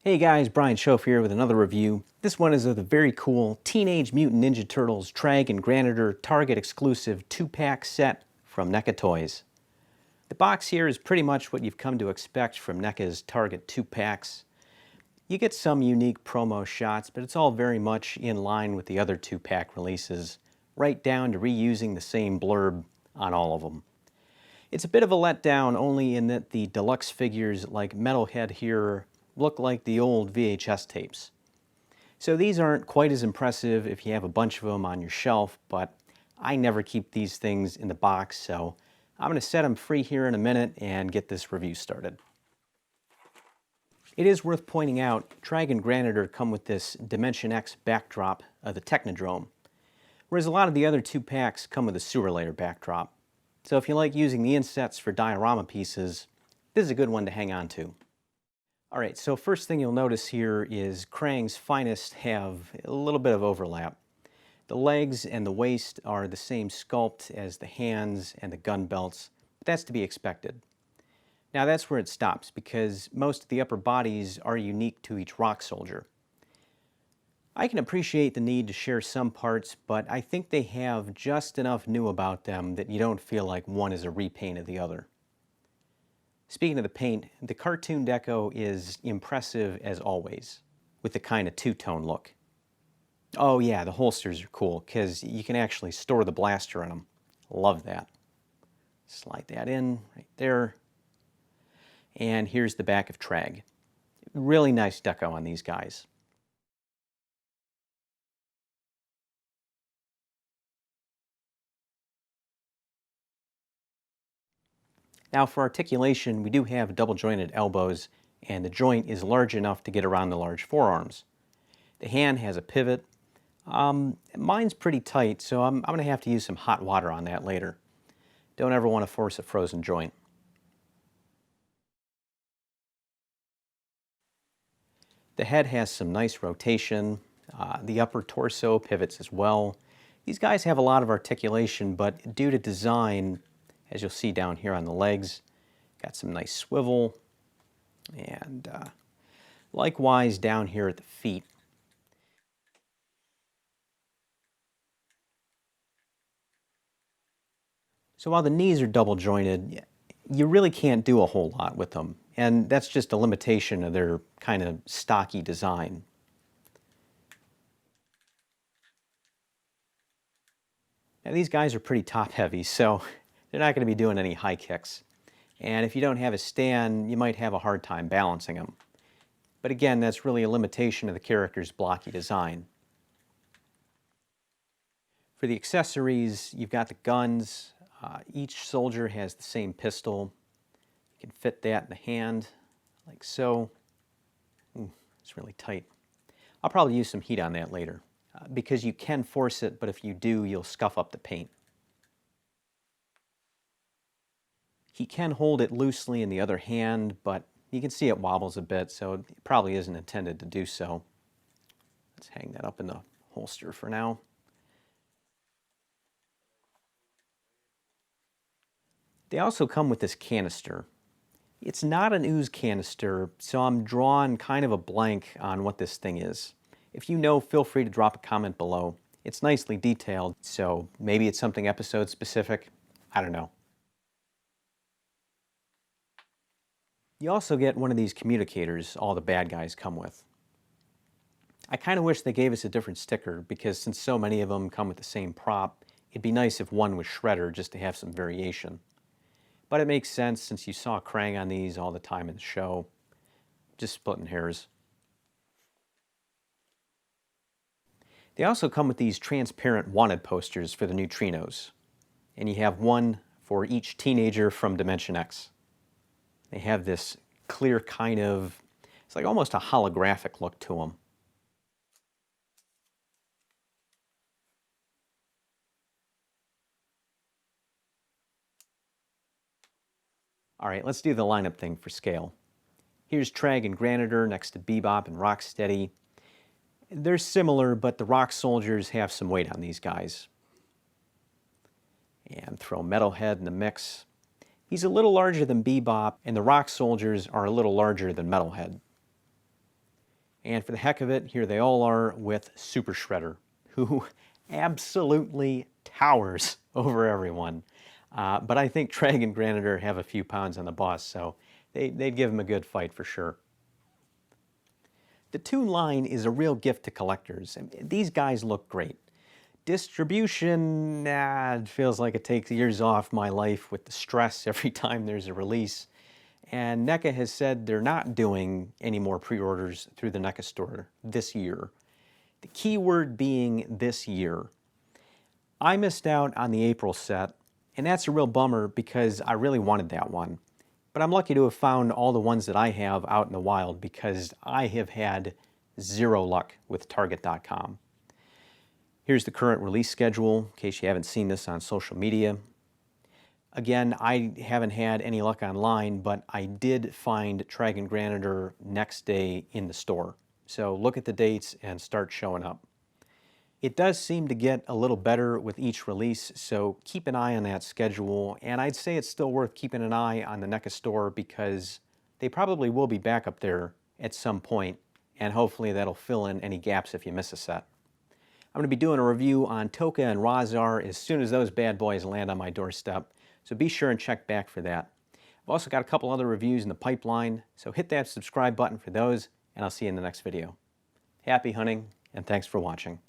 Hey guys, Brian Schoaf here with another review. This one is of the very cool Teenage Mutant Ninja Turtles Trag and Granitor Target exclusive 2-pack set from NECA Toys. The box here is pretty much what you've come to expect from NECA's Target 2-packs. You get some unique promo shots, but it's all very much in line with the other 2-pack releases, right down to reusing the same blurb on all of them. It's a bit of a letdown only in that the deluxe figures like Metalhead here look like the old VHS tapes. So these aren't quite as impressive if you have a bunch of them on your shelf, but I never keep these things in the box, so I'm going to set them free here in a minute and get this review started. It is worth pointing out, Trag and Granitor come with this Dimension X backdrop of the Technodrome, whereas a lot of the other 2-packs come with a Sewer Layer backdrop. So if you like using the insets for diorama pieces, this is a good one to hang on to. Alright, so first thing you'll notice here is Krang's Finest have a little bit of overlap. The legs and the waist are the same sculpt as the hands and the gun belts, but that's to be expected. Now that's where it stops, because most of the upper bodies are unique to each Rock Soldier. I can appreciate the need to share some parts, but I think they have just enough new about them that you don't feel like one is a repaint of the other. Speaking of the paint, the cartoon deco is impressive as always, with the kind of two-tone look. Oh yeah, the holsters are cool, because you can actually store the blaster in them. Love that. Slide that in right there. And here's the back of Trag. Really nice deco on these guys. Now for articulation, we do have double jointed elbows, and the joint is large enough to get around the large forearms. The hand has a pivot. Mine's pretty tight, so I'm going to have to use some hot water on that later. Don't ever want to force a frozen joint. The head has some nice rotation. The upper torso pivots as well. These guys have a lot of articulation, but due to design, as you'll see down here on the legs, got some nice swivel, and likewise down here at the feet. So while the knees are double jointed, you really can't do a whole lot with them, and that's just a limitation of their kind of stocky design. Now these guys are pretty top heavy, so they're not going to be doing any high kicks. And if you don't have a stand, you might have a hard time balancing them. But again, that's really a limitation of the character's blocky design. For the accessories, you've got the guns. Each soldier has the same pistol. You can fit that in the hand, like so. Ooh, it's really tight. I'll probably use some heat on that later, because you can force it, but if you do, you'll scuff up the paint. He can hold it loosely in the other hand, but you can see it wobbles a bit, so it probably isn't intended to do so. Let's hang that up in the holster for now. They also come with this canister. It's not an ooze canister, so I'm drawing kind of a blank on what this thing is. If you know, feel free to drop a comment below. It's nicely detailed, so maybe it's something episode specific. I don't know. You also get one of these communicators all the bad guys come with. I kind of wish they gave us a different sticker, because since so many of them come with the same prop, it'd be nice if one was Shredder just to have some variation. But it makes sense since you saw Krang on these all the time in the show. Just splitting hairs. They also come with these transparent wanted posters for the neutrinos. And you have one for each teenager from Dimension X. They have this clear kind of, it's like almost a holographic look to them. All right, let's do the lineup thing for scale. Here's Trag and Granitor next to Bebop and Rocksteady. They're similar, but the Rock Soldiers have some weight on these guys. And throw Metalhead in the mix. He's a little larger than Bebop, and the Rock Soldiers are a little larger than Metalhead. And for the heck of it, here they all are with Super Shredder, who absolutely towers over everyone. But I think Treg and Granitor have a few pounds on the boss, so they'd give him a good fight for sure. The Toon line is a real gift to collectors. These guys look great. Distribution, it feels like it takes years off my life with the stress every time there's a release. And NECA has said they're not doing any more pre-orders through the NECA store this year. The key word being this year. I missed out on the April set, and that's a real bummer because I really wanted that one. But I'm lucky to have found all the ones that I have out in the wild because I have had zero luck with Target.com. Here's the current release schedule, in case you haven't seen this on social media. Again, I haven't had any luck online, but I did find Treg and Granitor next day in the store. So look at the dates and start showing up. It does seem to get a little better with each release, so keep an eye on that schedule. And I'd say it's still worth keeping an eye on the NECA store because they probably will be back up there at some point, and hopefully that'll fill in any gaps if you miss a set. I'm going to be doing a review on Tokka and Rahzar as soon as those bad boys land on my doorstep, so be sure and check back for that. I've also got a couple other reviews in the pipeline, so hit that subscribe button for those, and I'll see you in the next video. Happy hunting, and thanks for watching.